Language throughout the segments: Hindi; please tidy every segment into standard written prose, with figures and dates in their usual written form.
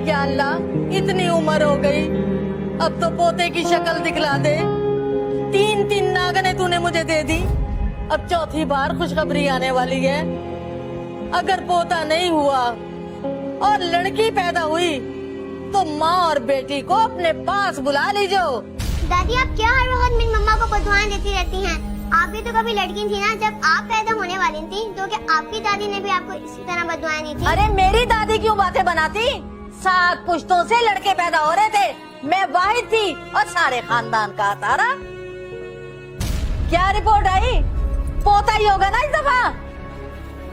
या अल्लाह इतनी उम्र हो गई, अब तो पोते की शक्ल दिखला दे। 3 नागने तूने मुझे दे दी, अब चौथी बार खुशखबरी आने वाली है। अगर पोता नहीं हुआ और लड़की पैदा हुई तो माँ और बेटी को अपने पास बुला लीजो। दादी आप क्या हर वक्त मेरी मम्मा को बददुआएं देती रहती हैं? आप भी तो कभी लड़की थी ना जब आप पैदा होने वाली थी, तो क्या आपकी दादी ने भी आपको इसी तरह बददुआएं दी थी? अरे मेरी दादी क्यों बातें बनाती? 7 पुश्तों से लड़के पैदा हो रहे थे, मैं वाहिद थी और सारे खानदान का तारा। क्या रिपोर्ट आई? पोता ही होगा ना इस दफा?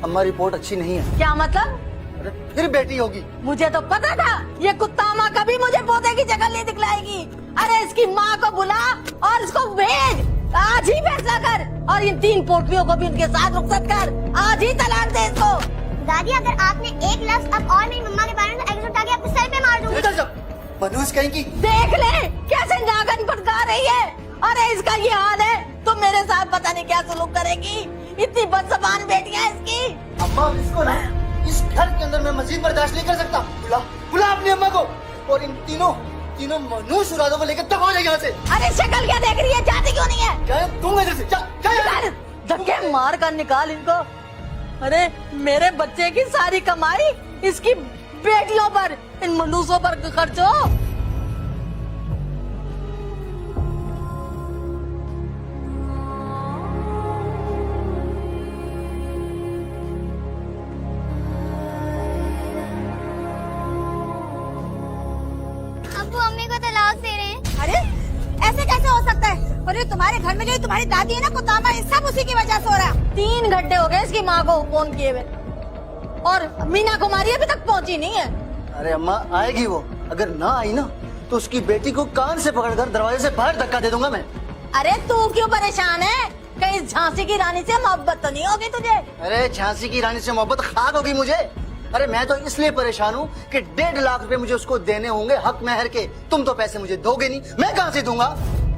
अम्मा रिपोर्ट अच्छी नहीं है। क्या मतलब? अरे फिर बेटी होगी। मुझे तो पता था ये कुत्ता माँ कभी मुझे पोते की शक्ल नहीं दिखलाएगी। अरे इसकी माँ को बुला और इसको भेज, आज ही फैसला कर, और इन 3 पोटलियों को भी इनके साथ रुखसत कर, आज ही तलाक दे इसको। दादी अगर आपने एक लफ्ज अब और मेरी मम्मा के बारे में एग्जिट उठा के आपके सर पे मार दूंगी। मनोज कहेंगी। देख ले कैसे नागन भटका रही है। अरे इसका ये हाल है तो मेरे साथ पता नहीं क्या सुलूक करेगी। इतनी बदज़बान बेटियां इसकी। अम्मा इसको ना इस घर के अंदर मैं मजीद बर्दाश्त नहीं कर सकता। बुला बुला अपनी अम्मा को और इन तीनों मनोज उरादों को लेकर दफा हो जाए यहाँ से। अरे शक्ल क्या देख रही है, जाती क्यों नहीं है? क्या दूंगा इधर से, जा धक्के मार कर निकाल इनको। अरे मेरे बच्चे की सारी कमाई इसकी बेटियों पर, इन मनूसों पर खर्च हो। अब्बू अम्मी को तलाक दे रहे हैं। अरे ऐसे कैसे हो सकता है? अरे तुम्हारे घर में जो तुम्हारी दादी है ना कुतामा, ये सब उसी की वजह से हो रहा है। 3 घंटे हो गए इसकी माँ को फोन किए हुए और मीना कुमारी अभी तक पहुँची नहीं है। अरे अम्मा आएगी वो, अगर ना आई ना तो उसकी बेटी को कान से पकड़कर दरवाजे से बाहर धक्का दे दूंगा मैं। अरे तू क्यों परेशान है? कहीं झांसी की रानी से मोहब्बत तो नहीं होगी तुझे? अरे झांसी की रानी से मोहब्बत खाक होगी मुझे। अरे मैं तो इसलिए परेशान हूँ कि 1.5 लाख रुपए मुझे उसको देने होंगे हक महर के। तुम तो पैसे मुझे दोगे नहीं, मैं कहाँ से दूंगा?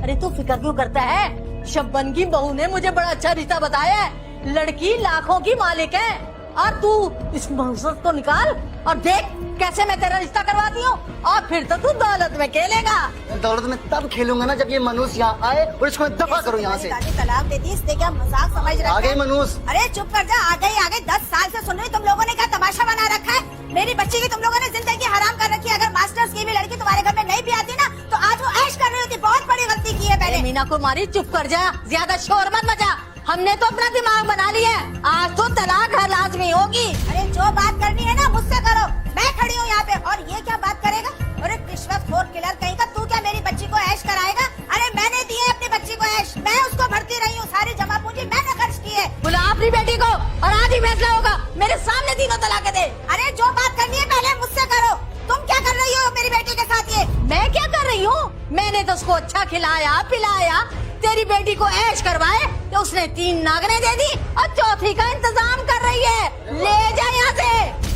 अरे तू फिक्र क्यों करता है? शब्बन की बहू ने मुझे बड़ा अच्छा रिश्ता बताया है। लड़की लाखों की मालिक है और तू इस मनसब को निकाल और देख कैसे मैं तेरा रिश्ता करवाती हूँ, और फिर तो तू दौलत में खेलेगा। दौलत में तब खेलूंगा ना जब ये मनूस यहाँ आए और इसको दफा करो यहाँ से। दादी तलाक देती, इसने क्या मजाक समझ रखा है? आ गई मनूस। अरे चुप कर जा, आ गई। 10 साल से सुन रही, तुम लोगों ने क्या तमाशा बना रखा है? मेरी बच्ची की तुम लोगों ने जिंदगी हराम कर रखी है। अगर मास्टर्स की भी लड़की तुम्हारे घर में नहीं भी आती ना तो आज वो ऐश कर रही होती। बहुत बड़ी गलती की है मैंने। मीना कुमारी चुप कर जा, ज्यादा शोर मत मचा। हमने तो अपना दिमाग बना लिया है, आज तो तलाक हर लाजमी होगी। अरे जो बात करनी है ना मुझसे करो, मैं खड़ी हूँ यहाँ पे। और ये क्या बात करेगा? अरे रिश्वतखोर किलर कहीं का, तू क्या मेरी बच्ची को ऐश कराएगा? अरे मैंने दी है अपनी बच्ची को ऐश, मैं उसको भरती रही हूँ, सारी जमा पूंजी मैंने खर्च की है। बुला अपनी बेटी को और आज ही फैसला होगा। मेरे सामने तीनों तलाक दे। अरे जो बात करनी है पहले मुझसे करो। तुम क्या कर रही हो मेरी बेटी के साथ? ये मैं क्या कर रही हूँ? मैंने तो उसको अच्छा खिलाया पिलाया, तेरी बेटी को ऐश करवाए तो उसने 3 नागने दे दी और चौथी का इंतजाम कर रही है। ले जा यहाँ से।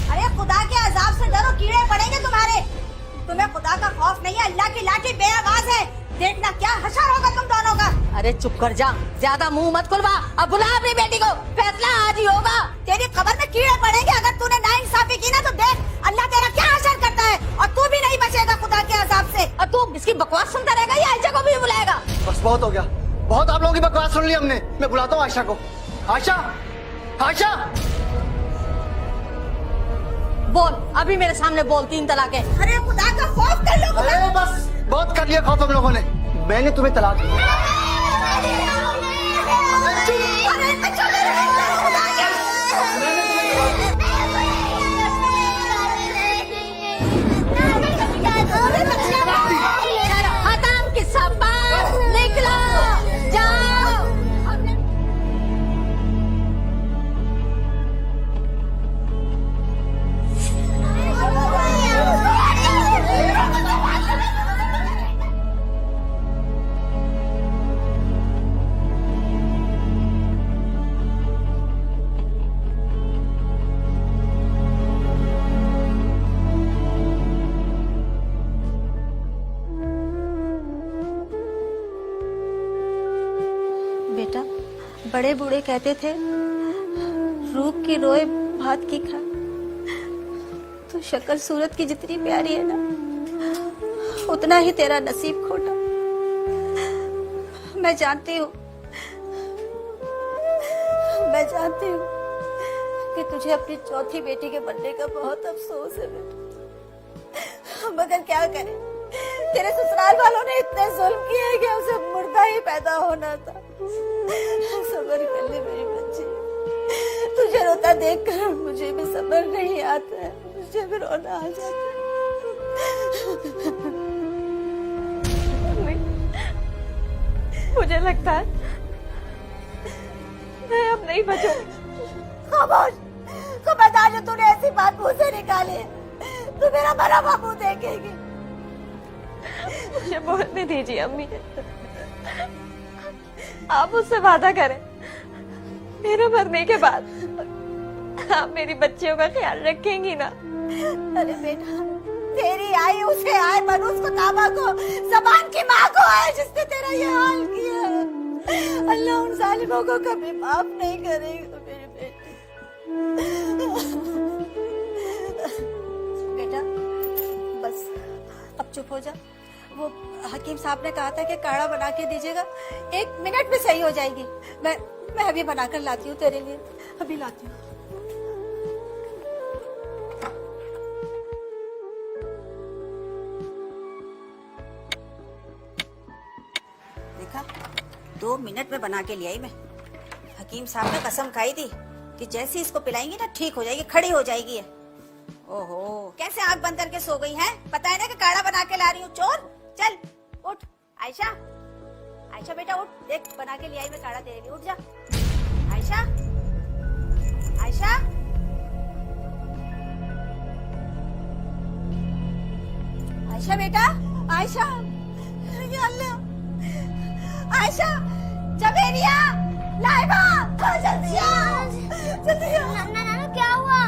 अरे खुदा के अजाब से डरो, कीड़े पड़ेंगे तुम्हारे। तुम्हें खुदा का खौफ नहीं है, अल्लाह की लाठी बेआवाज है। देखना क्या हशर होगा तुम दोनों का। अरे चुप कर जा, ज्यादा मुंह मत खुलवा। अब बुला अपनी बेटी को, फैसला आज ही होगा। तेरी खबर में कीड़े पड़ेंगे अगर तूने नाइंसाफी की ना तो देख अल्लाह तेरा क्या असर करता है, और तू भी नहीं बचेगा खुदा के अजाब से। और तू इसकी बकवास सुनता रहेगा या आयशा को भी बुलाएगा? बस बहुत हो गया, बहुत आप लोगों की बकवास सुन ली हमने। मैं बुलाता हूँ आयशा को। आयशा, आयशा बोल, अभी मेरे सामने बोल 3 तलाक है। अरे खुदा का खौफ कर लो। अरे बस बहुत कर लिया खौफ हम लोगों ने। मैंने तुम्हें तलाक दी। खत्म किस्सा, बात निकलो, जाओ। बेटा, बड़े बूढ़े कहते थे रूख की रोए भात की खा। तो तो शक्ल सूरत की जितनी प्यारी है ना, उतना ही तेरा नसीब खोटा। मैं जानती हूँ कि तुझे अपनी चौथी बेटी के बनने का बहुत अफसोस है बेटा, मगर क्या करें, तेरे ससुराल वालों ने इतने जुल्म किए हैं कि उसे मुर्दा ही पैदा होना था। सब्र कर ले मेरी बच्ची, तुझे रोता देखकर मुझे भी सब्र नहीं आता है, मुझे भी रोना आ जाता है। मुझे लगता है मैं अब नहीं बचूंगी। खामोश, खबरदार जो तूने ऐसी बात मुंह से निकाली है, तू मेरा मरा हुआ मुंह देखेगी। मुझे बोलने दीजिए अम्मी, आप उससे वादा करें मेरे मरने के बाद आप मेरी बच्चियों का ख्याल रखेंगी ना। अरे बेटा, तेरी आई उसे आए, मनुष्य को ताबा को, जबान की माँ को आए जिसने तेरा ये हाल किया। अल्लाह उन जालिमों को कभी माफ नहीं करेगा मेरे बेटे। बेटा बस अब चुप हो जा। वो हकीम साहब ने कहा था कि काढ़ा बना के दीजिएगा, 1 मिनट में सही हो जाएगी। मैं अभी बनाकर लाती हूँ तेरे लिए, अभी लाती हूँ। देखा, 2 मिनट में बना के ले आई मैं। हकीम साहब ने कसम खाई थी कि जैसे इसको पिलाएंगी ना ठीक हो जाएगी, खड़ी हो जाएगी है। ओहो, कैसे आंख बंद करके सो गई है? पता है ना कि काढ़ा बना के ला रही हूँ। चोर, चल उठ। आयशा, आयशा बेटा उठ, देख बना के ले आई मैं काढ़ा तेरे लिए, उठ जा। आयशा, आयशा, आयशा बेटा, आयशा, या अल्लाह, आयशा, जबेरिया, लाइबा, जल्दी आ, जल्दी आ। नानू क्या हुआ?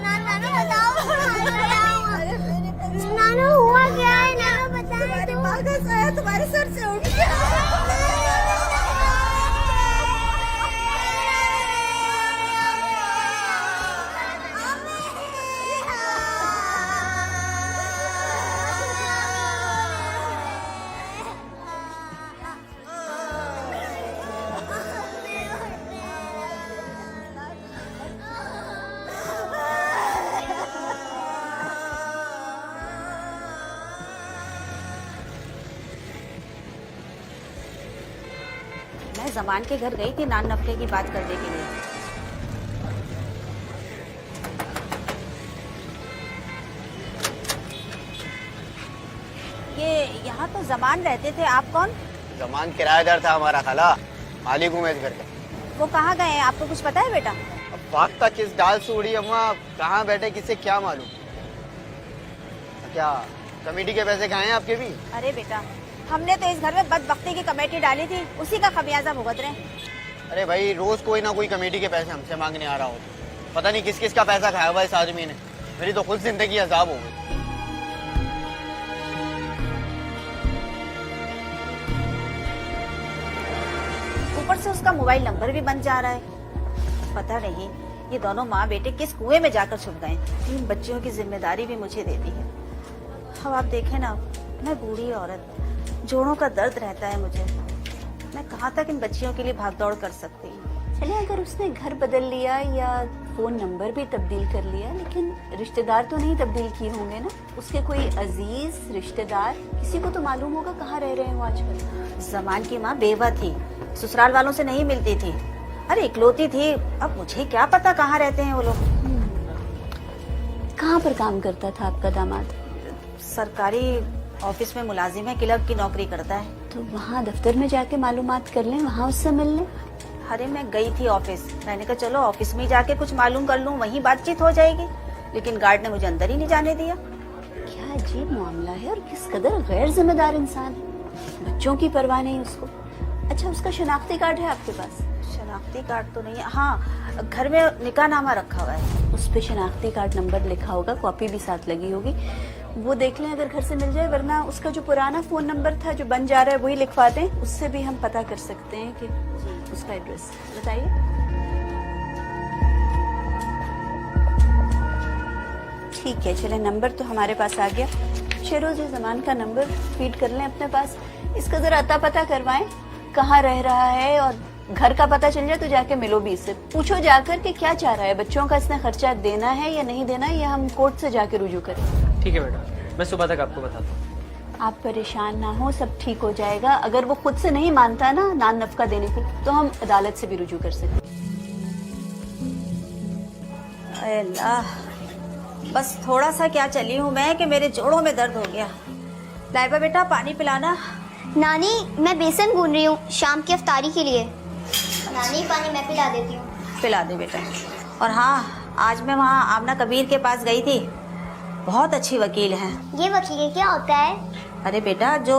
नानू बताओ क्या हुआ? नानू हुआ क्या है? नानू बताओ। तुम्हारी माँ का साया तुम्हारे सर से उठ गया। मैं जमान के घर गई थी नान नफले की बात करने के लिए। ये यहाँ तो जमान रहते थे, आप कौन? जमान किराएदार था हमारा खाला, मालिक हूँ मैं इस घर का। वो कहाँ गए हैं, आपको कुछ पता है बेटा? अब बात का किस डाल से उड़ी अम्मा, कहाँ बैठे किसे क्या मालूम। क्या कमेटी के पैसे कहाँ हैं आपके भी? अरे बेटा, हमने तो इस घर में बदबख्ती की कमेटी डाली थी, उसी का खमियाजा भुगत रहे हैं। अरे भाई, रोज कोई ना कोई कमेटी के पैसे हमसे मांगने आ रहा हो, पता नहीं किस किस का पैसा खाया हुआ इस आदमी ने। मेरी तो खुद जिंदगी अजाब हो गई। ऊपर से उसका मोबाइल नंबर भी बन जा रहा है। पता नहीं ये दोनों माँ बेटे किस कुएं में जाकर छुप गए। 3 बच्चियों की जिम्मेदारी भी मुझे दे दी है। अब आप देखें ना, मैं बूढ़ी औरत, जोड़ों का दर्द रहता है मुझे। मैं कहाँ तक इन बच्चियों के लिए भागदौड़ कर सकती हूँ। चले, अगर उसने घर बदल लिया या फोन नंबर भी तब्दील कर लिया, लेकिन रिश्तेदार तो नहीं तब्दील किए होंगे ना? उसके कोई अजीज रिश्तेदार, किसी को तो मालूम होगा कहाँ रह रहे हैं वो आजकल। जमान की माँ बेवा थी, ससुराल वालों से नहीं मिलती थी। अरे इकलौती थी, अब मुझे क्या पता कहाँ रहते हैं वो लोग। कहाँ पर काम करता था आपका दामाद? सरकारी ऑफिस में मुलाजिम है, क्लर्क की नौकरी करता है। तो वहाँ दफ्तर में जाके मालूमात कर लें, वहाँ उससे मिल लें। अरे मैं गई थी ऑफिस, मैंने कहा चलो ऑफिस में जाके कुछ मालूम कर लूं, वहीं बातचीत हो जाएगी, लेकिन गार्ड ने मुझे अंदर ही नहीं जाने दिया। क्या अजीब मामला है, और किस कदर गैर जिम्मेदार इंसान है। बच्चों की परवाह नहीं उसको। अच्छा, उसका शनाख्ती कार्ड है आपके पास? शनाख्ती कार्ड तो नहीं है। हाँ, घर में निकाहनामा रखा हुआ है, उस पे शनाख्ती कार्ड नंबर लिखा होगा, कॉपी भी साथ लगी होगी, वो देख लें अगर घर से मिल जाए। वरना उसका जो पुराना फोन नंबर था जो बन जा रहा है वही लिखवा दें, उससे भी हम पता कर सकते हैं कि उसका एड्रेस। बताइए। ठीक है, चले नंबर तो हमारे पास आ गया। शेरोज जमान का नंबर फीड कर लें अपने पास, इसका जरा अता पता करवाएं कहाँ रह रहा है, और घर का पता चल जाए तो जाके मिलो भी इससे, पूछो जाकर कि क्या चाह रहा है, बच्चों का इसने खर्चा देना है या नहीं देना है, या हम कोर्ट से जाके रुजू करें। ठीक है बेटा, मैं सुबह तक आपको बताता हूँ। आप परेशान ना हो, सब ठीक हो जाएगा। अगर वो खुद से नहीं मानता ना नान नफका देने को, तो हम अदालत से भी रुजू कर सकते। अल्लाह, बस थोड़ा सा क्या चली हूँ मैं कि मेरे जोड़ों में दर्द हो गया। लाइबा बेटा पानी पिलाना। नानी मैं बेसन गूंद रही हूँ शाम की अफ्तारी के लिए। नानी पानी मैं पिला देती हूँ। पिला दे बेटा। और हाँ, आज मैं वहाँ आमना कबीर के पास गई थी, बहुत अच्छी वकील हैं। ये वकील क्या होता है? अरे बेटा, जो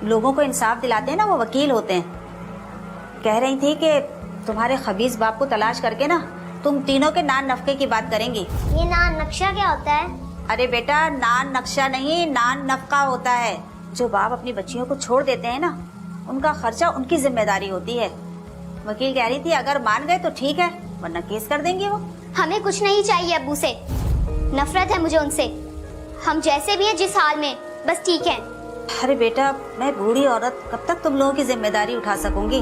लोगों को इंसाफ दिलाते हैं ना, वो वकील होते हैं। कह रही थी कि तुम्हारे खबीज बाप को तलाश करके ना तुम तीनों के नान नफके की बात करेंगी। ये नान नक्शा क्या होता है? अरे बेटा, नान नक्शा नहीं, नान नफका होता है। जो बाप अपनी बच्चियों को छोड़ देते हैं ना, उनका खर्चा उनकी जिम्मेदारी होती है। वकील कह रही थी अगर मान गए तो ठीक है, वरना केस कर देंगे वो। हमें कुछ नहीं चाहिए अब्बू से, नफरत है मुझे उनसे। हम जैसे भी हैं, जिस हाल में, बस ठीक है। अरे बेटा, मैं बूढ़ी औरत कब तक तुम लोगों की जिम्मेदारी उठा सकूंगी,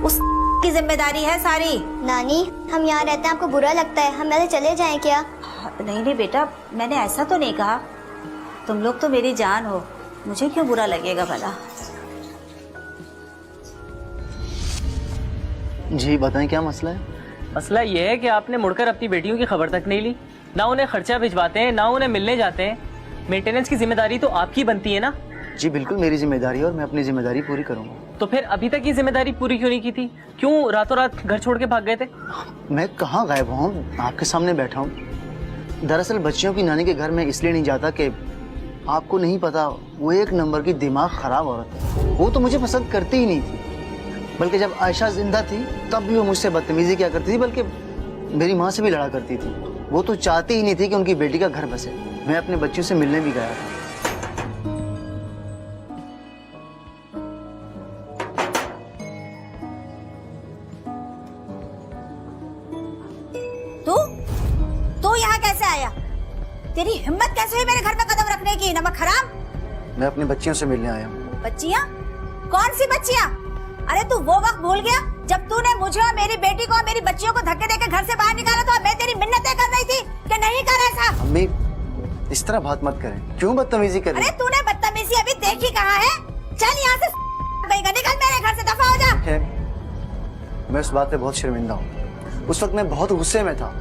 उस की जिम्मेदारी है सारी। नानी हम यहाँ रहते हैं, आपको बुरा लगता है, हम यहाँ से चले जाएं क्या? नहीं नहीं बेटा, मैंने ऐसा तो नहीं कहा। तुम लोग तो मेरी जान हो, मुझे क्यों बुरा लगेगा भला। जी बताएं क्या मसला है? मसला ये है कि आपने मुड़कर अपनी बेटियों की खबर तक नहीं ली, ना उन्हें खर्चा भिजवाते हैं, ना उन्हें मिलने जाते हैं। मेंटेनेंस की जिम्मेदारी तो आपकी बनती है ना। जी बिल्कुल मेरी जिम्मेदारी है और मैं अपनी जिम्मेदारी पूरी करूंगा। तो फिर अभी तक ये जिम्मेदारी पूरी क्यों नहीं की थी? क्यों रातों रात घर छोड़ के भाग गए थे? मैं कहाँ गायब हूँ, आपके सामने बैठा हूँ। दरअसल बच्चियों की नानी के घर में इसलिए नहीं जाता कि आपको नहीं पता, वो एक नंबर की दिमाग खराब औरत है। वो तो मुझे पसंद करती ही नहीं थी, बल्कि जब आयशा जिंदा थी तब भी वो मुझसे बदतमीजी क्या करती थी, बल्कि मेरी माँ से भी लड़ा करती थी। वो तो चाहती ही नहीं थी कि उनकी बेटी का घर बसे। मैं अपने बच्चों से मिलने भी गया था। तू यहाँ कैसे आया? तेरी हिम्मत कैसे हुई मेरे घर में कदम रखने की, नमक हराम। मैं अपनी बच्चियों से मिलने आया हूँ। बच्चियाँ? कौन सी बच्चियाँ? अरे तू वो वक्त भूल गया जब तूने मुझे और मेरी बेटी को और मेरी बच्चियों को धक्के देकर घर से बाहर निकाला था। मैं तेरी मिन्नतें कर रही थी कि नहीं कर ऐसा। अम्मी इस तरह बात मत करें, क्यों बदतमीजी कर रही? अरे तूने बदतमीजी अभी देखी कहाँ है? चल यहाँ से निकल मेरे घर से, दफा हो जा। मैं उस बात पे बहुत शर्मिंदा हूँ। उस वक्त मैं बहुत गुस्से में था,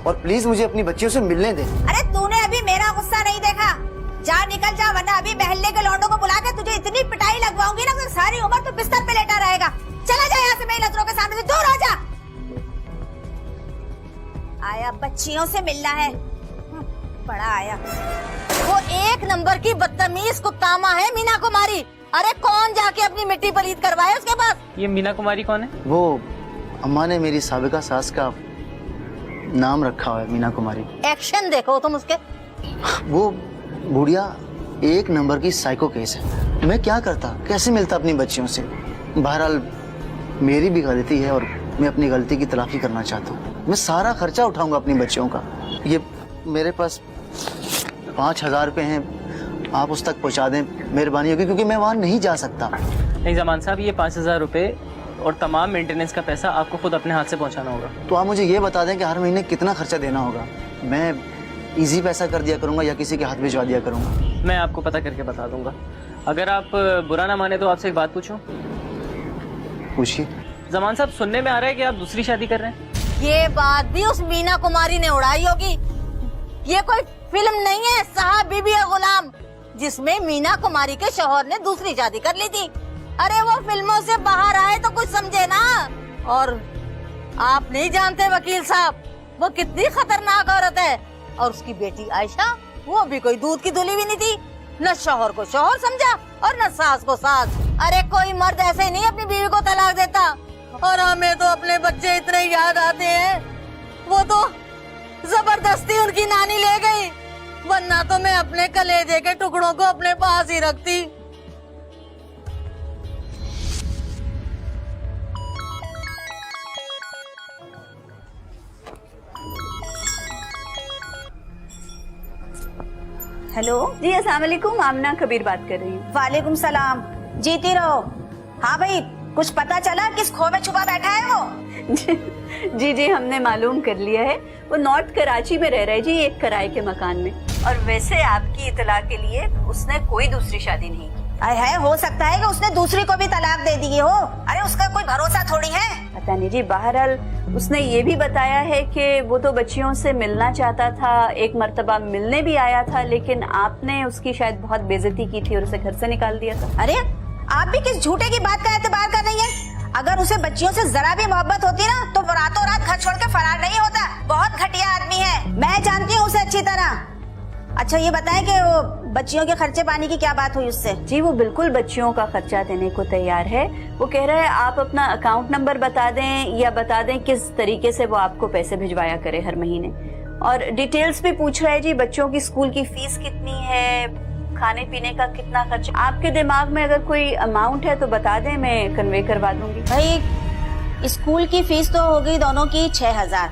और प्लीज मुझे अपनी बच्चियों से मिलने दे। अरे तूने अभी मेरा गुस्सा नहीं देखा, जा निकल जा, वरना अभी महल्ले के लौंडों को बुला के तुझे इतनी पिटाई लगवाऊंगी ना, फिर सारी उम्र तू बिस्तर पे लेटा रहेगा। चला जा यहाँ से, मेरी नजरों के सामने से दूर हो जा। आया बच्चियों से मिलना है, बड़ा आया। वो एक नंबर की बदतमीज कुत्तामा है मीना कुमारी। अरे कौन जाके अपनी मिट्टी पलीत करवाए उसके पास? ये मीना कुमारी कौन है? वो अम्मा ने मेरी साबिका सास का नाम रखा हुआ है, मीना कुमारी। एक्शन देखो तुम उसके। वो बुढ़िया एक नंबर की साइको केस है। मैं क्या करता, कैसे मिलता अपनी बच्चियों से? बहरहाल मेरी भी गलती है और मैं अपनी गलती की तलाफी करना चाहता हूँ। मैं सारा खर्चा उठाऊंगा अपनी बच्चियों का। ये मेरे पास 5,000 रुपए हैं, आप उस तक पहुँचा दें, मेहरबानी होगी, क्योंकि मैं वहाँ नहीं जा सकता। नहीं जमान साहब, ये 5,000 रुपए और तमाम मेंटेनेंस का पैसा आपको खुद अपने हाथ से पहुंचाना होगा। तो आप मुझे ये बता दें कि हर महीने कितना खर्चा देना होगा। मैं इजी पैसा कर दिया करूंगा या किसी के हाथ भिजवा दिया करूंगा? मैं आपको पता करके बता दूंगा। अगर आप बुरा ना माने तो आपसे एक बात पूछूं? पूछिए। जमान साहब, सुनने में आ रहा है कि आप दूसरी शादी कर रहे हैं। ये बात भी उस मीना कुमारी ने उड़ाई होगी। ये कोई फिल्म नहीं है साहब बीबी और गुलाम, जिसमें मीना कुमारी के शौहर ने दूसरी शादी कर ली थी। अरे वो फिल्मों से बाहर आए तो कुछ समझे ना। और आप नहीं जानते वकील साहब, वो कितनी खतरनाक औरत है। और उसकी बेटी आयशा, वो भी कोई दूध की धुली भी नहीं थी। न शौहर को शौहर समझा और न सास को सास। अरे कोई मर्द ऐसे नहीं अपनी बीवी को तलाक देता। और हमें तो अपने बच्चे इतने याद आते हैं। वो तो जबरदस्ती उनकी नानी ले गई, वरना तो मैं अपने कलेजे के टुकड़ों को अपने पास ही रखती। हेलो जी अस्सलाम वालेकुम, आमना कबीर बात कर रही हूँ। वालेकुम सलाम, जीती रहो। हाँ भाई, कुछ पता चला किस खो में छुपा बैठा है वो? जी जी हमने मालूम कर लिया है, वो नॉर्थ कराची में रह रहा है जी, एक किराए के मकान में। और वैसे आपकी इतला के लिए उसने कोई दूसरी शादी नहीं की। है, हो सकता है कि उसने दूसरी को भी तलाक दे दी हो। अरे उसका कोई भरोसा थोड़ी है। पता नहीं जी, बहरहाल उसने ये भी बताया है कि वो तो बच्चियों से मिलना चाहता था, एक मर्तबा मिलने भी आया था, लेकिन आपने उसकी शायद बहुत बेइज्जती की थी और उसे घर से निकाल दिया था। अरे आप भी किस झूठे की बात का एतबार कर रही हैं? अगर उसे बच्चियों से जरा भी मोहब्बत होती ना तो रातों रात घर छोड़ के फरार नहीं होता। बहुत घटिया आदमी है, मैं जानती हूँ उसे अच्छी तरह। अच्छा ये बताएं कि वो बच्चियों के खर्चे पानी की क्या बात हुई उससे? जी वो बिल्कुल बच्चियों का खर्चा देने को तैयार है। वो कह रहा है आप अपना अकाउंट नंबर बता दें या बता दें किस तरीके से वो आपको पैसे भिजवाया करे हर महीने, और डिटेल्स भी पूछ रहा है जी, बच्चों की स्कूल की फीस कितनी है, खाने पीने का कितना खर्च। आपके दिमाग में अगर कोई अमाउंट है तो बता दें, मैं कन्वे करवा दूंगी। भाई स्कूल की फीस तो हो गई दोनों की 6,000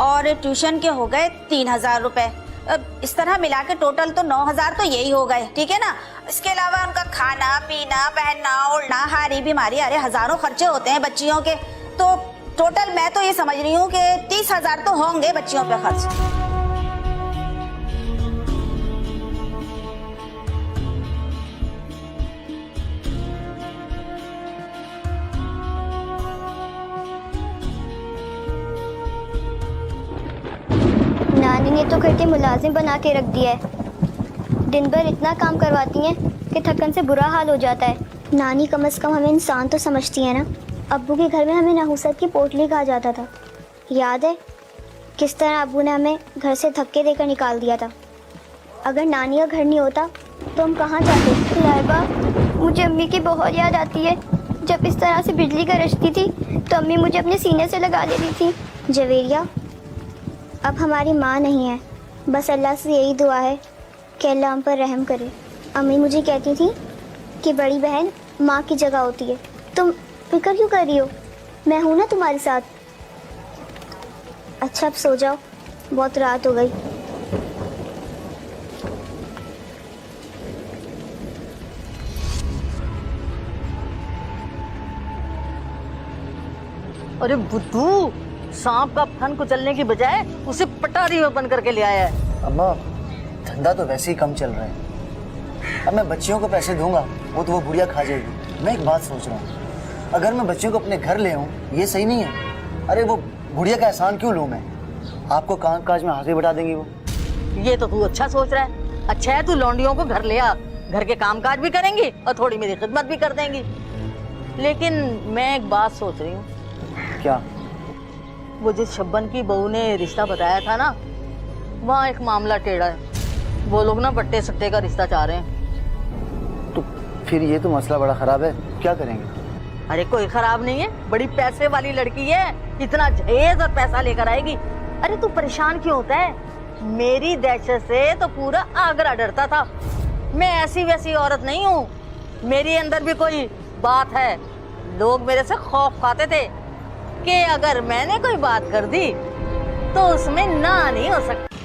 और ट्यूशन के हो गए 3,000 रुपए। अब इस तरह मिला के टोटल तो 9,000 तो यही हो गए, ठीक है ना? इसके अलावा उनका खाना पीना, पहनना ओढ़ना, हारी बीमारी, अरे हजारों खर्चे होते हैं बच्चियों के। तो टोटल मैं तो ये समझ रही हूँ कि 30,000 तो होंगे बच्चियों पे खर्च। नानी ने तो घर के मुलाजिम बना के रख दिया है। दिन भर इतना काम करवाती हैं कि थकन से बुरा हाल हो जाता है। नानी कम से कम हमें इंसान तो समझती है ना। अब्बू के घर में हमें नहुसत की पोटली कहा जाता था। याद है किस तरह अब्बू ने हमें घर से धक्के देकर निकाल दिया था। अगर नानी का घर नहीं होता तो हम कहाँ जाते? लाइबा, मुझे अम्मी की बहुत याद आती है। जब इस तरह से बिजली गरजती थी तो अम्मी मुझे अपने सीने से लगा देती थी। जवेरिया, अब हमारी माँ नहीं है, बस अल्लाह से यही दुआ है कि अल्लाह हम पर रहम करे। अम्मी मुझे कहती थी कि बड़ी बहन माँ की जगह होती है। तुम फिक्र क्यों कर रही हो? मैं हूँ ना तुम्हारे साथ। अच्छा अब सो जाओ, बहुत रात हो गई। अरे बुद्धू, सांप का फन कुचलने की बजाय उसे पटारी में बंद करके ले आया है। अम्मा धंधा तो वैसे ही कम चल रहा है। अब मैं बच्चियों को पैसे दूंगा वो तो वो बुढ़िया खा जाएगी। मैं एक बात सोच रहा हूँ, अगर मैं बच्चियों को अपने घर ले आऊँ ये सही नहीं है। अरे वो बुढ़िया का एहसान क्यों लूँ मैं? आपको काम काज में हाजिर बढ़ा देंगी वो। ये तो तू अच्छा सोच रहा है। अच्छा है तू लौंडियों को घर ले आ, घर के काम काज भी करेंगी और थोड़ी मेरी खिदमत भी कर देंगी। लेकिन मैं एक बात सोच रही हूँ। क्या? वो जिस शब्बन की बहू ने रिश्ता बताया था ना, वहाँ एक मामला टेढ़ा है। वो लोग ना बट्टे सट्टे का रिश्ता चाह रहे हैं। तो फिर ये तो मसला बड़ा खराब है, क्या करेंगे? अरे कोई खराब नहीं है, बड़ी पैसे वाली लड़की है, इतना जहेज और पैसा लेकर आएगी। अरे तू परेशान क्यों होता है? मेरी दहशत से तो पूरा आगरा डरता था। मैं ऐसी वैसी औरत नहीं हूँ, मेरे अंदर भी कोई बात है। लोग मेरे से खौफ खाते थे कि अगर मैंने कोई बात कर दी तो उसमें ना नहीं हो सकती।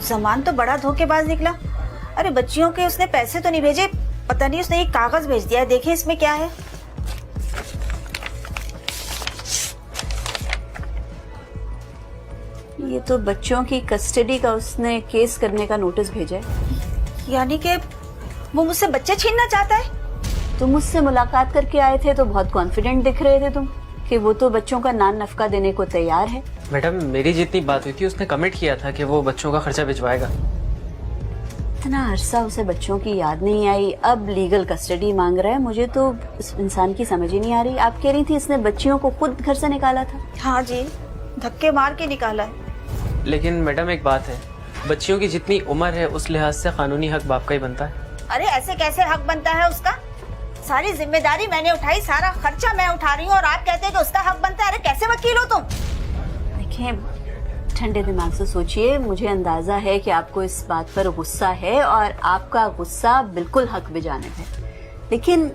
जमान तो बड़ा धोखेबाज निकला। अरे बच्चियों के उसने पैसे तो नहीं भेजे, पता नहीं उसने एक कागज भेज दिया है। देखिए इसमें क्या है। ये तो बच्चों की कस्टडी का उसने केस करने का नोटिस भेजा है। यानी कि वो मुझसे बच्चे छीनना चाहता है। तुम मुझसे मुलाकात करके आए थे तो बहुत कॉन्फिडेंट दिख रहे थे तुम, कि वो तो बच्चों का नान नफका देने को तैयार है। मैडम मेरी जितनी बात हुई थी उसने कमिट किया था कि वो बच्चों का खर्चा भिजवाएगा। इतना अरसा उसे बच्चों की याद नहीं आई, अब लीगल कस्टडी मांग रहा है। मुझे तो इस इंसान की समझ ही नहीं आ रही। आप कह रही थी इसने बच्चियों को खुद घर से निकाला था? हाँ जी, धक्के मार के निकाला है। लेकिन मैडम एक बात है, बच्चियों की जितनी उम्र है उस लिहाज से कानूनी हक बाप का ही बनता है। अरे ऐसे कैसे हक बनता है उसका? सारी जिम्मेदारी मैंने उठाई, सारा खर्चा मैं उठा रही हूँ और आप कहते हैं कि उसका हक बनता है। अरे कैसे वकील हो तुम? देखिए ठंडे दिमाग से सोचिए। मुझे अंदाजा है कि आपको इस बात पर गुस्सा है और आपका गुस्सा बिल्कुल हक बेजानिब है। लेकिन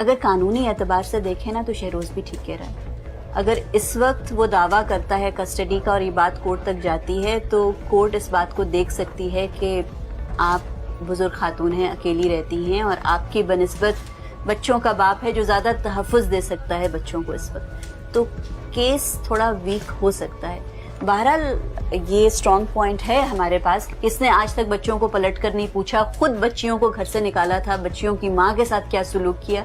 अगर कानूनी एतबार से देखें ना तो शहरोज भी ठीक कह रहा है। अगर इस वक्त वो दावा करता है कस्टडी का और ये बात कोर्ट तक जाती है तो कोर्ट इस बात को देख सकती है कि आप बुजुर्ग खातून हैं, अकेली रहती हैं और आपकी बनिस्बत बच्चों का बाप है जो ज्यादा तहफ़्फ़ुज़ दे सकता है बच्चों को इस वक्त, तो केस थोड़ा वीक हो सकता है। बहरहाल ये स्ट्रॉन्ग पॉइंट है हमारे पास, किसने आज तक बच्चों को पलट कर नहीं पूछा, खुद बच्चियों को घर से निकाला था, बच्चियों की माँ के साथ क्या सुलूक किया,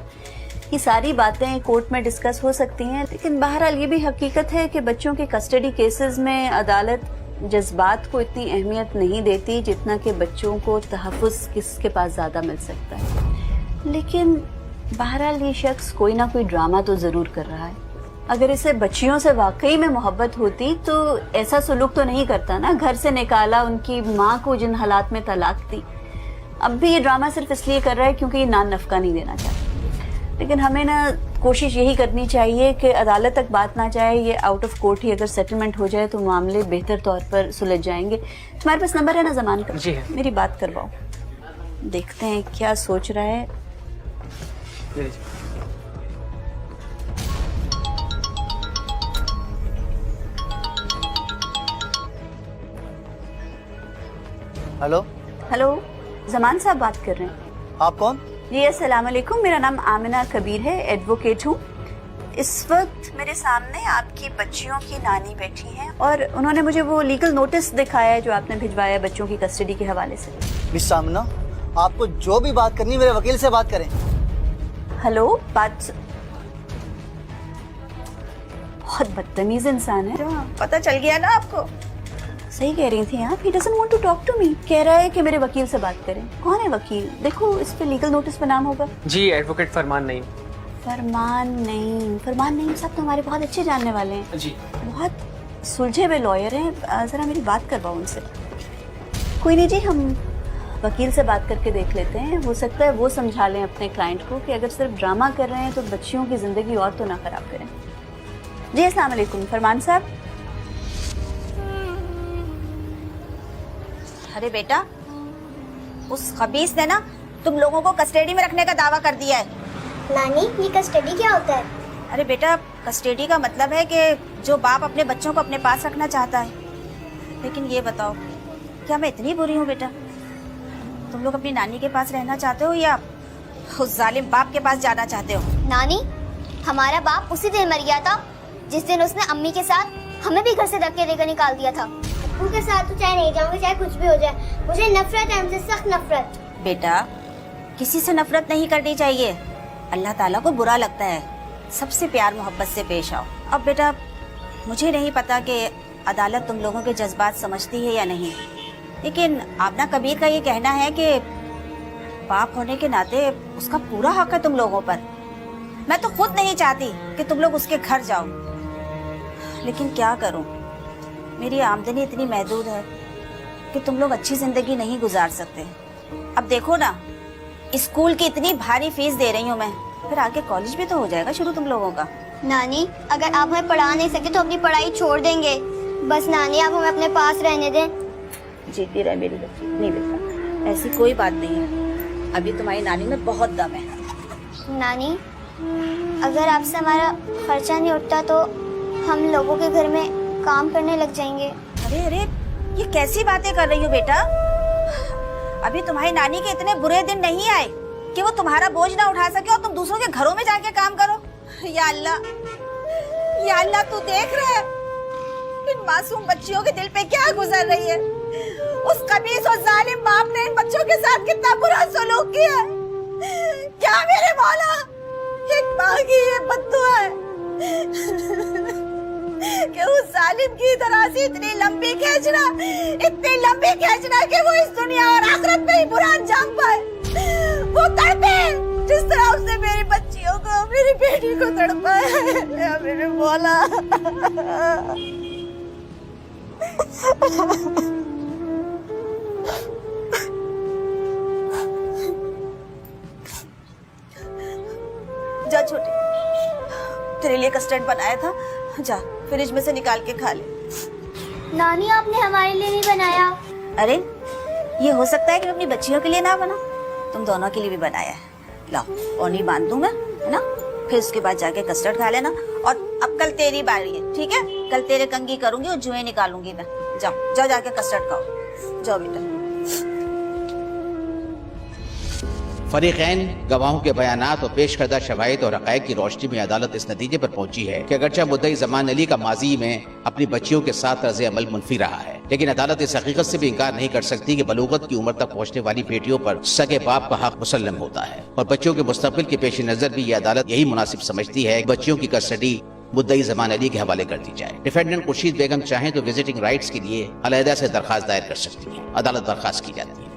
ये सारी बातें कोर्ट में डिस्कस हो सकती हैं। लेकिन बहरहाल ये भी हकीकत है कि बच्चों के कस्टडी केसेस में अदालत जज्बात को इतनी अहमियत नहीं देती जितना कि बच्चों को तहफ़्फ़ुज़ किसके पास ज्यादा मिल सकता है। लेकिन बहरहाल ये शख्स कोई ना कोई ड्रामा तो जरूर कर रहा है। अगर इसे बच्चियों से वाकई में मोहब्बत होती तो ऐसा सुलूक तो नहीं करता ना, घर से निकाला, उनकी माँ को जिन हालात में तलाक दी। अब भी ये ड्रामा सिर्फ इसलिए कर रहा है क्योंकि ये नान नफका नहीं देना चाहता। लेकिन हमें ना कोशिश यही करनी चाहिए कि अदालत तक बात ना जाए, ये आउट ऑफ कोर्ट ही अगर सेटलमेंट हो जाए तो मामले बेहतर तौर पर सुलझ जाएंगे। तुम्हारे पास नंबर है ना जमान का? जी है। मेरी बात करवाओ, देखते हैं क्या सोच रहा है। हेलो। हेलो, जमान साहब बात कर रहे हैं? आप कौन? जी अस्सलाम वालेकुम, मेरा नाम आमिना कबीर है, एडवोकेट हूँ। इस वक्त मेरे सामने आपकी बच्चियों की नानी बैठी हैं और उन्होंने मुझे वो लीगल नोटिस दिखाया है जो आपने भिजवाया है बच्चों की कस्टडी के हवाले से। मिस सामना, आपको जो भी बात करनी मेरे वकील से बात करें। हेलो, बात बहुत बदतमीज इंसान है। पता चल गया ना आपको? सही कह रही थी आप, he doesn't want to talk to me। कह रहा है कि मेरे वकील से बात करें। कौन है वकील? देखो इस पे लीगल नोटिस पे नाम होगा। जी, एडवोकेट फरमान नहीं। फरमान नहीं साहब तो हमारे बहुत अच्छे जानने वाले हैं जी, बहुत सुलझे हुए लॉयर हैं। जरा मेरी बात करवाओ उनसे। कोई नहीं जी, हम वकील से बात करके देख लेते हैं, हो सकता है वो समझा लें अपने क्लाइंट को कि अगर सिर्फ ड्रामा कर रहे हैं तो बच्चियों की जिंदगी और तो ना खराब करें। जी अस्सलाम वालेकुम फरमान साहब। अरे बेटा, उस खबीस ने ना तुम लोगों को कस्टडी में रखने का दावा कर दिया है। नानी, ये कस्टडी क्या होता है? अरे बेटा, कस्टडी का मतलब है कि जो बाप अपने बच्चों को अपने पास रखना चाहता है। लेकिन ये बताओ, क्या मैं इतनी बुरी हूँ बेटा? तुम लोग अपनी नानी के पास रहना चाहते हो या उस जालिम बाप के पास जाना चाहते हो? नानी, हमारा बाप उसी दिन मर गया था जिस दिन उसने अम्मी के साथ हमें भी घर से धक्के देकर निकाल दिया था। अब्बू के साथ तो चाहे नहीं जाऊंगी, चाहे कुछ भी हो जाए, मुझे नफरत है, मुझे सख्त नफरत। बेटा, किसी से नफरत नहीं करनी चाहिए, अल्लाह ताला को बुरा लगता है। सबसे प्यार मोहब्बत से पेश आओ। अब बेटा, मुझे नहीं पता कि अदालत तुम लोगों के जज्बात समझती है या नहीं, लेकिन आमना कबीर का ये कहना है कि बाप होने के नाते उसका पूरा हक है तुम लोगों पर। मैं तो खुद नहीं चाहती कि तुम लोग उसके घर जाओ, लेकिन क्या करूं, मेरी आमदनी इतनी महदूद है कि तुम लोग अच्छी जिंदगी नहीं गुजार सकते। अब देखो ना, स्कूल की इतनी भारी फीस दे रही हूँ मैं, फिर आगे कॉलेज भी तो हो जाएगा शुरू तुम लोगों का। नानी, अगर आप हमें पढ़ा नहीं सकते तो अपनी पढ़ाई छोड़ देंगे। बस नानी, आप हमें अपने पास रहने दें। जीती रहे मेरी बच्ची। नहीं बेटा, ऐसी कोई बात नहीं है, अभी तुम्हारी नानी में बहुत दम है। नानी, अगर आपसे हमारा खर्चा नहीं उठता तो हम लोगों के घर में काम करने लग जाएंगे। अरे अरे, ये कैसी बातें कर रही हो बेटा? अभी तुम्हारी नानी के इतने बुरे दिन नहीं आए कि वो तुम्हारा बोझ ना उठा सके और तुम दूसरों के घरों में जाके काम करो। या अल्लाह, या अल्लाह, तू देख रहा है इन मासूम बच्चियों के दिल पे क्या गुजर रही है। उस कबीस और जालिम बाप ने इन बच्चों के साथ कितना बुरा सलूक किया है। क्या मेरे मौला, एक माँ की ये बद्दुआ है कि उस जालिम की दराज़ी इतनी लंबी खींचना कि वो इस दुनिया और आखिरत में ही बुरा अंजाम पाए। वो तड़पे जिस तरह उसने मेरी बच्चियों को, मेरी बेटी को तड़पा है। मेरे मौला, जा छोटे, तेरे लिए कस्टर्ड बनाया था, जा फ्रिज में से निकाल के खा ले। नानी, आपने हमारे लिए नहीं बनाया। अरे, ये हो सकता है कि अपनी बच्चियों के लिए ना बना, तुम दोनों के लिए भी बनाया है। लाओ, और नहीं बांध दूं मैं, है ना? फिर उसके बाद जाके कस्टर्ड खा लेना और अब कल तेरी बारी है, ठीक है? कल तेरे कंघी करूंगी और जुएं निकालूंगी मैं। जाओ जाओ जाके कस्टर्ड खाओ, जाओ बेटा। फरीकैन गवाहों के बयानात और पेश करदा शवाहिद और हक़ाइक़ की रोशनी में अदालत इस नतीजे पर पहुंची है कि अगरचे मुद्दई ज़मान अली का माजी में अपनी बच्चियों के साथ तर्ज़ अमल मुनफी रहा है, लेकिन अदालत इस हकीकत से भी इंकार नहीं कर सकती कि बलूगत की उम्र तक पहुंचने वाली बेटियों पर सगे बाप का हक मुसल्लम होता है और बच्चों के मुस्तक़बिल के पेश नज़र भी ये अदालत यही मुनासिब समझती है कि बच्चियों की कस्टडी मुद्दई ज़मान अली के हवाले कर दी जाए। डिफेंडेंट खुर्शीद बेगम चाहें तो विजिटिंग राइट्स के लिए अलहदा से दरखास्त दायर कर सकती है। अदालत दरखास्त की जाती है।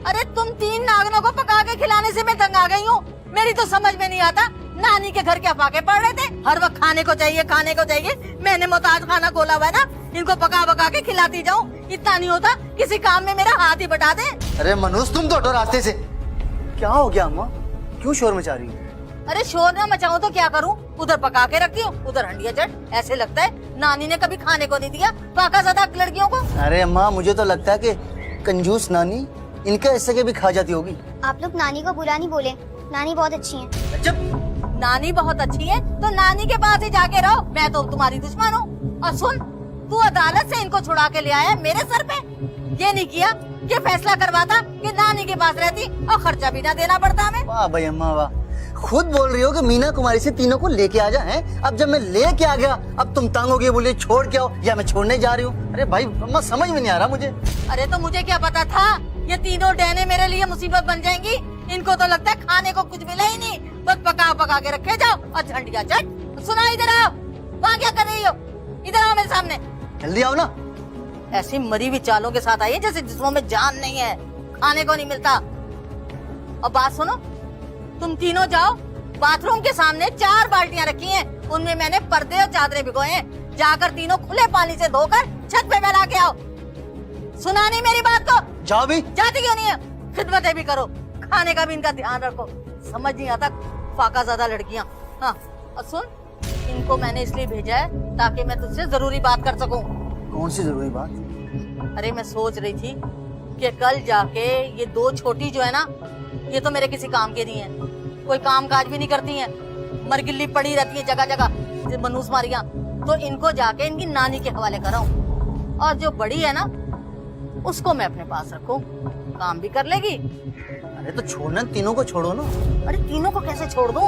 अरे तुम 3 नागनों को पका के खिलाने से मैं तंग आ गई हूँ। मेरी तो समझ में नहीं आता, नानी के घर क्या फाके पड़ रहे थे? हर वक्त खाने को चाहिए, खाने को चाहिए। मैंने मोहताज खाना खोला हुआ है ना, इनको पका पका के खिलाती जाऊँ। इतना नहीं होता किसी काम में मेरा हाथ ही बटा दे। अरे मनोज तुम तो हटो रास्ते से। क्या हो गया अम्मा, क्यों शोर मचा रही हो? अरे शोर ना मचाऊं तो क्या करूं? उधर पका के रखती हूँ, उधर हंडिया चट। ऐसे लगता है नानी ने कभी खाने को नहीं दिया पाका ज़्यादा लड़कियों को। अरे अम्मा मुझे तो लगता है कि कंजूस नानी इनके हिस्से के भी खा जाती होगी। आप लोग नानी को बुरा नहीं बोले, नानी बहुत अच्छी है। चुप। नानी बहुत अच्छी है तो नानी के पास ही जाके रहो, मैं तो तुम्हारी दुश्मन हूँ। और सुन, तू अदालत से इनको छुड़ा के ले आया मेरे सर पे। ये नहीं किया कि फैसला करवाता कि नानी के पास रहती और खर्चा भी ना देना पड़ता हमें। वाह भाई अम्मा वाह, खुद बोल रही हो कि मीना कुमारी से तीनों को लेके आ जा हैं। अब जब मैं लेके आ गया अब तुम तंग हो गई, बोले छोड़ के आओ, या मैं छोड़ने जा रही हूँ। अरे भाई अम्मा समझ में नहीं आ रहा मुझे। अरे तो मुझे क्या पता था ये तीनों डैने मेरे लिए मुसीबत बन जाएंगी। इनको तो लगता है खाने को कुछ मिला ही नहीं, बस पका पका के रखे जाओ और झंडिया चट। सुना, इधर आओ। वहाँ क्या कर रही हो? इधर आओ मेरे सामने। जल्दी आओ ना। ऐसी मरी हुई चालों के साथ आई है जैसे जिस्मों में जान नहीं है, खाने को नहीं मिलता। और बात सुनो, तुम तीनों जाओ, बाथरूम के सामने 4 बाल्टियां रखी हैं, उनमें मैंने पर्दे और चादरें भिगोए हैं। जाकर तीनों खुले पानी से धोकर छत पे फैला के आओ। सुना नहीं मेरी बात को? जाओ भी। जाती क्यों नहीं है? खिदमतें भी करो, खाने का भी इनका ध्यान रखो। समझ नहीं आता फाका ज्यादा लड़कियां। हाँ, और सुन, इनको मैंने इसलिए भेजा है ताकि मैं तुझसे जरूरी बात कर सकूं। कौन सी जरूरी बात? अरे मैं सोच रही थी कि कल जाके ये 2 छोटी जो है ना, ये तो मेरे किसी काम के नहीं है, कोई काम काज भी नहीं करती हैं, मरगिल्ली पड़ी रहती है जगह जगह मनूस मारियां। तो इनको जाके इनकी नानी के हवाले कराऊं और जो बड़ी है ना उसको मैं अपने पास रखूं, काम भी कर लेगी। अरे तो छोड़ना, तीनों को छोड़ो ना। अरे तीनों को कैसे छोड़ दूं?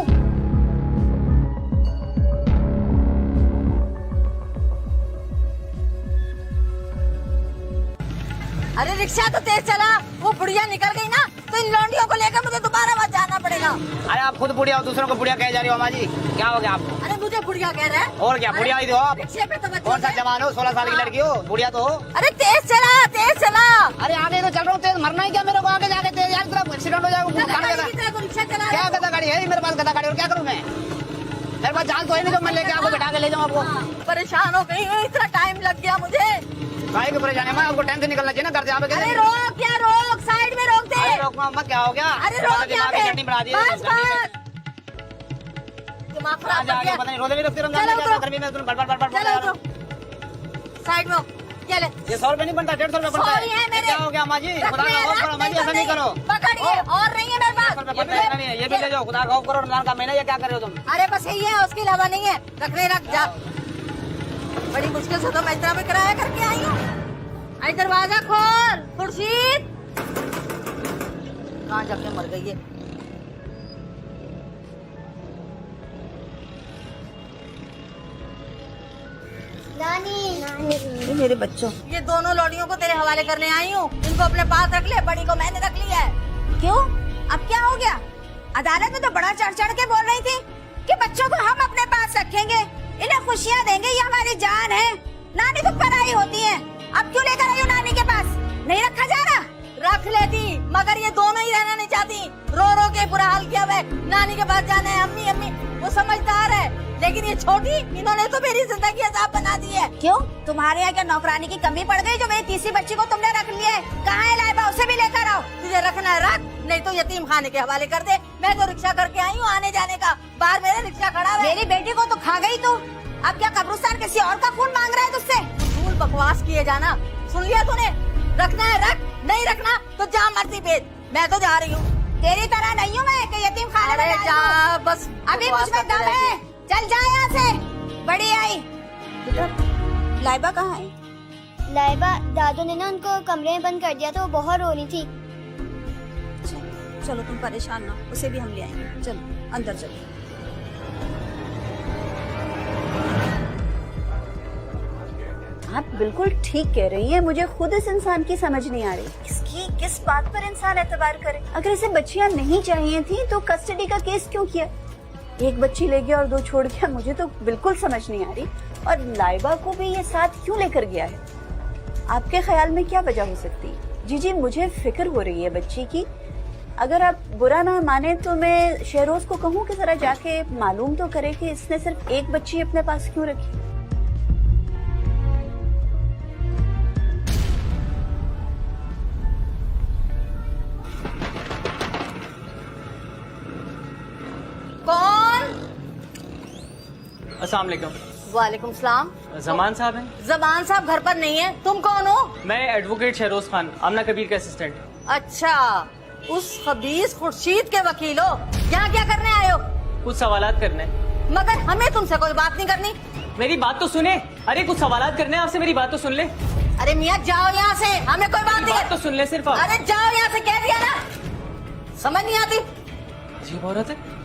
अरे रिक्शा तो तेज चला, वो बुढ़िया निकल गई ना तो इन लौंडियों को लेकर मुझे दोबारा वहाँ जाना पड़ेगा। अरे आप खुद बुढ़िया हो, दूसरों को बुढ़िया कह जा रही हो अम्मा जी, क्या हो गया आपको? अरे मुझे बुढ़िया कह रहा है? और क्या बुढ़िया ही तो हो आप। रिक्शे पे तो कौन सा जवान हो, 16 साल की लड़की हो, बुढ़िया तो हो। अरे तेज चला, तेज चला। अरे आगे तो चल रहा हूँ, तेज मरना ही क्या मेरे को? आगे जाके तेज यार तरफ एक्सीडेंट हो जाएगा। रिक्शा चला। क्या गधा गाड़ी है मेरे पास? गधा गाड़ी और क्या करूँ मैं? मेरे पास जान तो है नहीं जो मैं लेके आपको बैठा के ले जाऊँ आपको। परेशान हो गई हूँ, इतना टाइम लग गया मुझे। काहे की परेशानी है? आपको टाइम से निकलना चाहिए ना घर से। आप अरे रोक, क्या रोक, साइड में रोक दे। रोक मत, क्या हो गया? अरे रोक यहाँ पे। चटनी बना दी है। बस बस, दिमाग खराब हो गया। पता नहीं रोने भी लगती चलो गर्मी में तुम बड़ चलो उठो, साइड में हो। क्या ले? ये 100 रुपए नहीं बनता, 150 रुपए बनता सॉरी है मेरे। क्या हो गया अम्मा जी? खुदा का खौफ करो अम्मा जी, ऐसा नहीं करो। पकड़िए, और नहीं है मेरे पास। ये भी ले जाओ, खुदा का खौफ करो। रमजान का महीना, ये क्या कर रहे हो तुम? अरे बस यही है, उसके अलावा नहीं है। रखने रख जा। बड़ी मुश्किल से तो मैं इतना भी किराया करके आई हूँ। आई दरवाजा खोल खुर्शीद। कहाँ जाके मर गई है? नानी मेरे बच्चों, ये दोनों लौड़ियों को तेरे हवाले करने आई हूँ। इनको अपने पास रख ले, बड़ी को मैंने रख लिया है। क्यों? अब क्या हो गया? अदालत में तो बड़ा चढ़ चढ़ के बोल रही थी कि बच्चों को हम अपने पास रखेंगे, इन्हें खुशियाँ देंगे, ये हमारी जान है। नानी तो पराई होती है, अब क्यों लेकर आई हो नानी के पास? नहीं रखा जा रहा? रख लेती, मगर ये दोनों ही रहना नहीं चाहती। रो रो के बुरा हाल किया हुआ है। नानी के पास जाना है, अम्मी अम्मी। वो समझदार है, लेकिन ये छोटी, इन्होंने तो मेरी जिंदगी अजाब बना दी है। क्यों? तुम्हारे यहाँ क्या नौकरानी की कमी पड़ गई जो मेरी तीसरी बच्ची को तुमने रख लिया है? कहाँ है लाइबा? उसे भी लेकर आओ। तुझे रखना है रख, नहीं तो यतीम खाने के हवाले कर दे। मैं तो रिक्शा करके आई हूँ आने जाने का, बाहर मेरा रिक्शा खड़ा है। मेरी बेटी को तो खा गई तू, अब क्या कब्रिस्तान किसी और का खून मांग रहा है तुझसे? फूल बकवास किए जाना, सुन लिया तूने? रखना है रख, नहीं रखना तो जा मर्जी बेच। मैं तो जा रही हूँ। तेरी तरह नहीं हूँ मैं कि यतीम खाने में अरे डाल जा दूं। बस अभी बकवास मुझ में करती दम है। रहेगी। चल जा यहाँ से। बड़ी आई। बेटा लाइबा कहाँ है? लाइबा, दादू ने ना उनको कमरे में बंद कर दिया था, वो बहुत रो रही थी। चलो तुम परेशान ना हो, उसे भी हम ले आएंगे। चलो अंदर चलो। आप बिल्कुल ठीक कह रही है, मुझे खुद इस इंसान की समझ नहीं आ रही। किस बात पर इंसान एतबार करे? अगर इसे बच्चियां नहीं चाहिए थी तो कस्टडी का केस क्यों किया? एक बच्ची ले गया और दो छोड़ गया, मुझे तो बिल्कुल समझ नहीं आ रही। और लाइबा को भी ये साथ क्यों लेकर गया है? आपके ख्याल में क्या वजह हो सकती है? जी मुझे फिक्र हो रही है बच्ची की। अगर आप बुरा ना माने तो मैं शहरोज को कहूँ कि जरा जाके मालूम तो करे कि इसने सिर्फ एक बच्ची अपने पास क्यों रखी। कौन? अस्सलाम वालेकुम। वालेकुम सलाम। जमान साहब हैं? जबान साहब घर पर नहीं है। तुम कौन हो? मैं एडवोकेट शहरोज खान, आमना कबीर का असिस्टेंट। अच्छा, उस खबीस खुर्शीद के वकील हो। यहाँ क्या करने आए हो? कुछ सवालात करने। मगर हमें तुमसे कोई बात नहीं करनी। मेरी बात तो सुने। अरे कुछ सवालात करने हैं आपसे, मेरी बात तो सुन ले। अरे मियाँ जाओ यहाँ से, हमें कोई बात मेरी नहीं बात तो है। सुन ले सिर्फ आप। अरे जाओ यहाँ से, कह दिया ना। समझ नहीं आती। अजीब औरत है।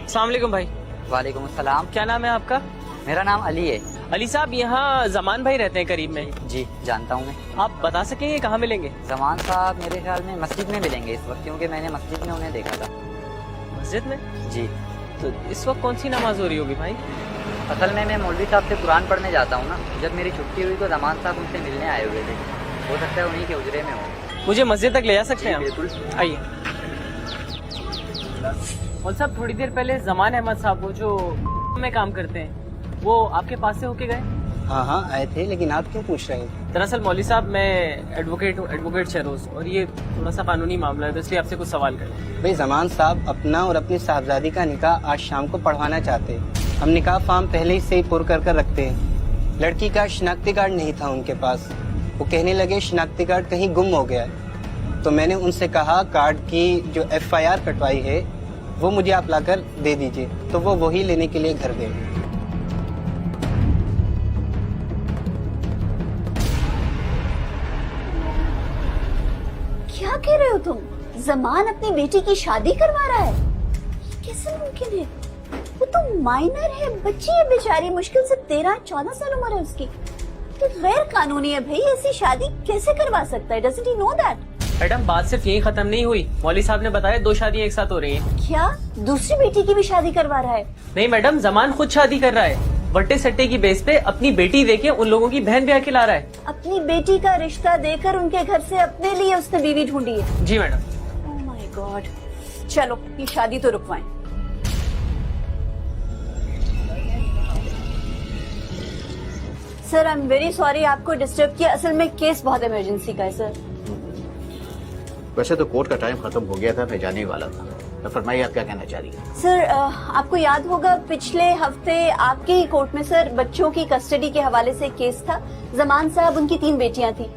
अस्सलाम वालेकुम भाई। वालेकुम अस्सलाम। क्या नाम है आपका? मेरा नाम अली है। अली साहब, यहाँ जमान भाई रहते हैं करीब में। जी जानता हूँ मैं। आप बता सकेंगे कहाँ मिलेंगे? जमान साहब मेरे ख्याल में मस्जिद में मिलेंगे इस वक्त, क्योंकि मैंने मस्जिद में उन्हें देखा था। मस्जिद में? जी। तो इस वक्त कौन सी नमाज हो रही होगी भाई? असल में मैं मौलवी साहब से कुरान पढ़ने जाता हूँ ना। जब मेरी छुट्टी हुई तो जमान साहब उनसे मिलने आए हुए थे। हो सकता है उन्हीं के उजरे में हो। मुझे मस्जिद तक ले जा सकते हैं? बिल्कुल। आइए। और साहब, थोड़ी देर पहले जमान अहमद साहब, वो जो में काम करते हैं, वो आपके पास से होके गए? हाँ आए थे, लेकिन आप क्यों पूछ रहे हैं? दरअसल मौलवी साहब, मैं एडवोकेट हूँ, एडवोकेट शहरोज, और ये थोड़ा सा कानूनी मामला है, तो इसलिए आपसे कुछ सवाल करें। भाई, जमान साहब अपना और अपनी साहबजादी का निकाह आज शाम को पढ़वाना चाहते हैं। हम निकाह फॉर्म पहले ही से ही पुर कर रखते हैं। लड़की का शिनाख्ती कार्ड नहीं था उनके पास। वो कहने लगे शिनाख्ती कार्ड कहीं गुम हो गया है। तो मैंने उनसे कहा कार्ड की जो FIR कटवाई है वो मुझे आप लाकर दे दीजिए। तो वो वही लेने के लिए घर गए। क्या कह रहे हो तुम? जमान अपनी बेटी की शादी करवा रहा है? कैसे मुमकिन है? वो तो माइनर है, बच्ची है बेचारी, मुश्किल से 13-14 साल उम्र है उसकी। तो गैर कानूनी है भाई, ऐसी शादी कैसे करवा सकता है? Doesn't he know that? Madam, बात सिर्फ यही खत्म नहीं हुई। मौलवी साहब ने बताया 2 शादियाँ एक साथ हो रही हैं। क्या दूसरी बेटी की भी शादी करवा रहा है? नहीं मैडम, जमान खुद शादी कर रहा है। वट्टे सट्टे की बेस पे अपनी बेटी देके उन लोगों की बहन ब्याह के ला रहा है। अपनी बेटी का रिश्ता देकर उनके घर से अपने लिए उसने बीवी ढूंढी है। जी मैडम। Oh my god. चलो ये शादी तो रुकवाएं। Sir I am very sorry आपको डिस्टर्ब किया। असल में केस बहुत इमरजेंसी का है सर। वैसे तो कोर्ट का टाइम खत्म हो गया था, मैं जाने ही वाला था। तो फरमाइए, आप क्या कहना चाह रही हैं? सर आपको याद होगा पिछले हफ्ते आपके ही कोर्ट में सर बच्चों की कस्टडी के हवाले से केस था। जमान साहब, उनकी 3 बेटियां थी।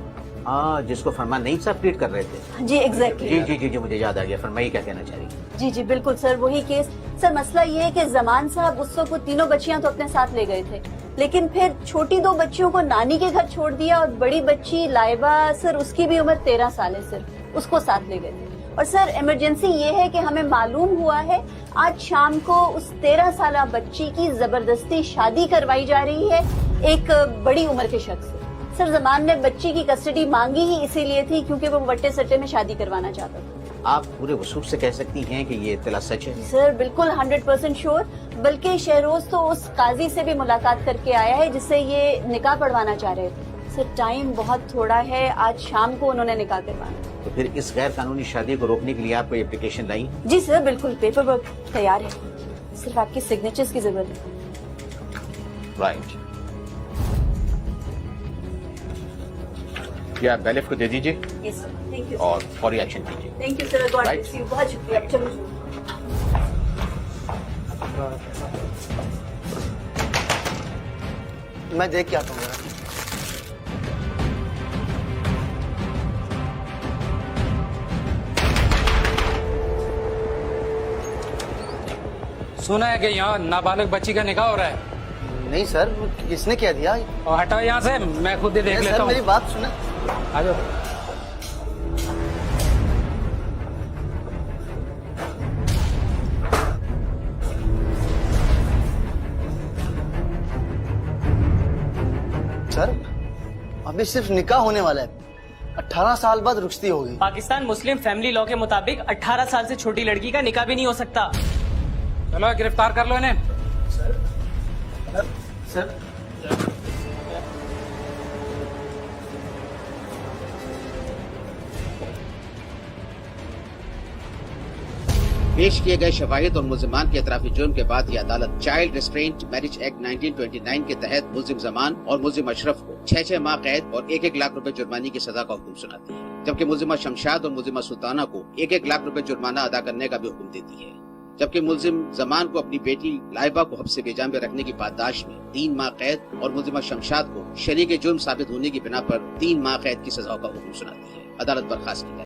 हाँ, जिसको फरमान नहीं साहब ट्रीट कर रहे थे। जी एग्जैक्टली। जी मुझे याद आ गया। फरमाइए, क्या कहना चाह रही हैं? जी बिल्कुल सर, वही केस। सर मसला ये है कि जमान साहब उस वक्त वो तीनों बच्चियां तो अपने साथ ले गए थे, लेकिन फिर छोटी 2 बच्चियों को नानी के घर छोड़ दिया और बड़ी बच्ची लाइबा सर, उसकी भी उम्र 13 साल है सर, उसको साथ ले गए थे। और सर इमरजेंसी ये है कि हमें मालूम हुआ है आज शाम को उस 13 साल बच्ची की जबरदस्ती शादी करवाई जा रही है एक बड़ी उम्र के शख्स से। सर जमान ने बच्ची की कस्टडी मांगी ही इसीलिए थी क्योंकि वो वट्टे सट्टे में शादी करवाना चाहता था। आप पूरे वसूख से कह सकती हैं कि ये इत्तला सच है? सर बिल्कुल 100% श्योर। बल्कि शहरोज तो उस काजी से भी मुलाकात करके आया है जिससे ये निकाह पढ़वाना चाह रहे थे। सर टाइम बहुत थोड़ा है, आज शाम को उन्होंने निकाह करवाना। तो फिर इस गैर कानूनी शादी को रोकने के लिए आप कोई एप्लीकेशन लाई? जी सर बिल्कुल, पेपर वर्क तैयार है, सिर्फ आपकी सिग्नेचर्स की जरूरत है। राइट। या बैलिफ को दे दीजिए। Yes sir, thank you. और फौरी एक्शन कीजिए। Thank you sir, God Right. Bless you. बहुत शुक्रिया। चलो मैं देख के आता हूँ जरा। सुना है कि यहाँ नाबालिग बच्ची का निकाह हो रहा है। नहीं सर, किसने क्या दिया? और हटाओ यहाँ से, मैं खुद ही देख लेता सर हूँ। मेरी बात सुना। आ जाओ। सर अभी सिर्फ निकाह होने वाला है, 18 साल बाद रुखसती होगी। पाकिस्तान मुस्लिम फैमिली लॉ के मुताबिक 18 साल से छोटी लड़की का निकाह भी नहीं हो सकता। चलो गिरफ्तार कर लो इन्हें। सर पेश किए गए शवाहिद और मुल्जिमान के एतराफी जुर्म के बाद ये अदालत चाइल्ड रिस्ट्रेंट मैरिज एक्ट 1929 के तहत मुल्जिम जमान और मुल्जिम अशरफ को 6 माह कैद और 1 लाख रुपए जुर्माने की सजा का हुक्म सुनाती है, जबकि मुल्जिमा शमशाद और मुल्जिमा सुल्ताना को 1 लाख रुपए जुर्माना अदा करने का भी हुक्म देती है, जबकि मुल्जिम जमान को अपनी बेटी लाइबा को हब्स बेजान में रखने की पाददाश में 3 माह कैद और मुल्जिमा शमशाद को शरीक जुर्म साबित होने की बिना पर 3 माह कैद की सजा का हुक्म सुनाती है। अदालत बर्खास्त की जाए।